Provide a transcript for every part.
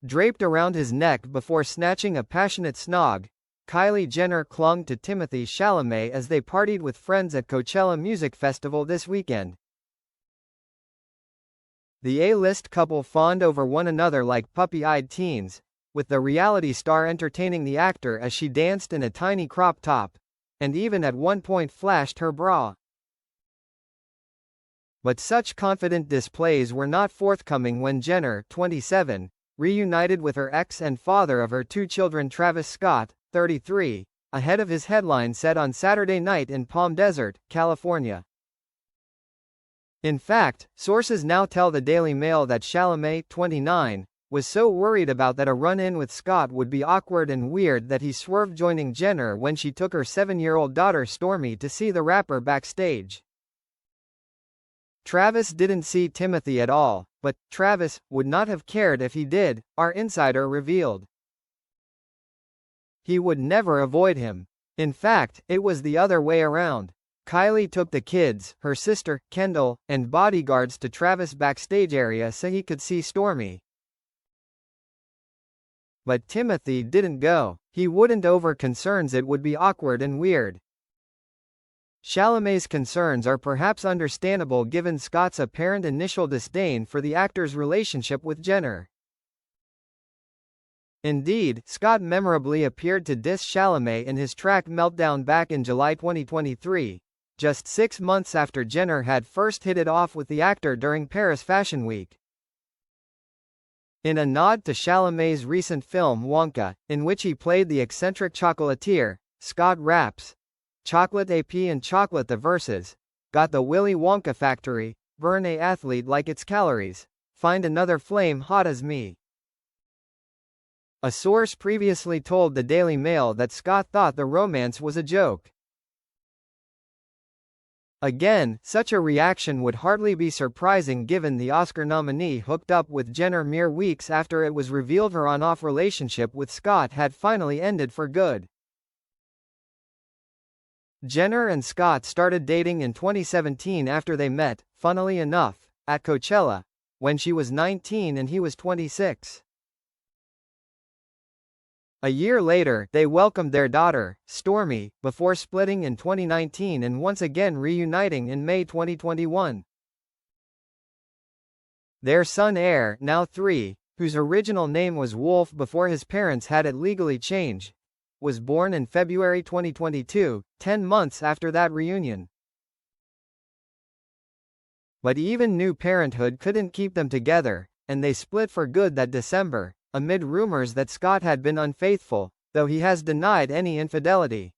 Draped around his neck before snatching a passionate snog, Kylie Jenner clung to Timothee Chalamet as they partied with friends at Coachella Music Festival this weekend. The A-list couple fawned over one another like puppy-eyed teens, with the reality star entertaining the actor as she danced in a tiny crop top, and even at one point flashed her bra. But such confident displays were not forthcoming when Jenner, 27, reunited with her ex and father of her two children Travis Scott, 33, ahead of his headline set on Saturday night in Palm Desert, California. In fact, sources now tell the Daily Mail that Chalamet, 29, was so worried about that a run-in with Scott would be awkward and weird that he swerved joining Jenner when she took her 7-year-old daughter Stormy to see the rapper backstage. Travis didn't see Timothee at all, but Travis would not have cared if he did, our insider revealed. He would never avoid him. In fact, it was the other way around. Kylie took the kids, her sister, Kendall, and bodyguards to Travis' backstage area so he could see Stormy. But Timothee didn't go. He wouldn't over concerns it would be awkward and weird. Chalamet's concerns are perhaps understandable given Scott's apparent initial disdain for the actor's relationship with Jenner. Indeed, Scott memorably appeared to diss Chalamet in his track Meltdown back in July 2023, just 6 months after Jenner had first hit it off with the actor during Paris Fashion Week. In a nod to Chalamet's recent film Wonka, in which he played the eccentric chocolatier, Scott raps, "Chocolate AP and chocolate the verses. Got the Willy Wonka factory, burn a athlete like it's calories. Find another flame hot as me." A source previously told the Daily Mail that Scott thought the romance was a joke. Again, such a reaction would hardly be surprising given the Oscar nominee hooked up with Jenner mere weeks after it was revealed her on-off relationship with Scott had finally ended for good. Jenner and Scott started dating in 2017 after they met, funnily enough, at Coachella, when she was 19 and he was 26. A year later, they welcomed their daughter, Stormy, before splitting in 2019 and once again reuniting in May 2021. Their son Air, now 3, whose original name was Wolf before his parents had it legally changed, was born in February 2022, 10 months after that reunion. But even new parenthood couldn't keep them together, and they split for good that December, amid rumors that Scott had been unfaithful, though he has denied any infidelity.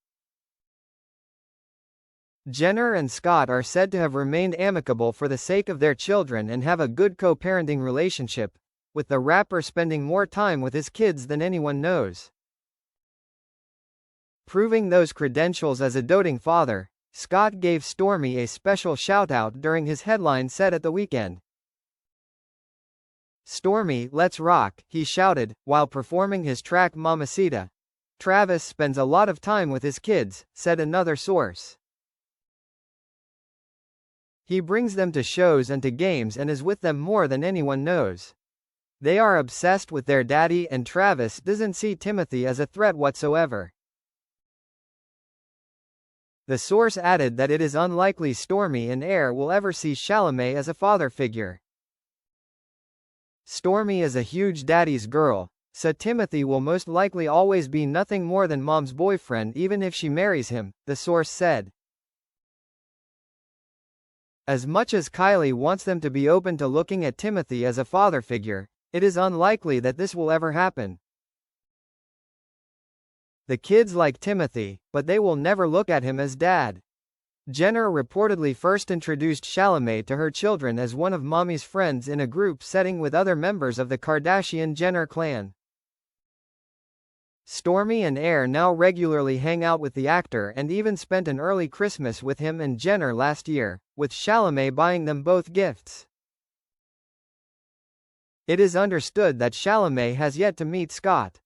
Jenner and Scott are said to have remained amicable for the sake of their children and have a good co-parenting relationship, with the rapper spending more time with his kids than anyone knows. Proving those credentials as a doting father, Scott gave Stormy a special shout-out during his headline set at the weekend. "Stormy, let's rock," he shouted, while performing his track Mamacita. "Travis spends a lot of time with his kids," said another source. "He brings them to shows and to games and is with them more than anyone knows. They are obsessed with their daddy and Travis doesn't see Timothee as a threat whatsoever." The source added that it is unlikely Stormy and Air will ever see Chalamet as a father figure. "Stormy is a huge daddy's girl, so Timothee will most likely always be nothing more than mom's boyfriend even if she marries him," the source said. As much as Kylie wants them to be open to looking at Timothee as a father figure, it is unlikely that this will ever happen. The kids like Timothee, but they will never look at him as dad. Jenner reportedly first introduced Chalamet to her children as one of mommy's friends in a group setting with other members of the Kardashian-Jenner clan. Stormy and Air now regularly hang out with the actor and even spent an early Christmas with him and Jenner last year, with Chalamet buying them both gifts. It is understood that Chalamet has yet to meet Scott.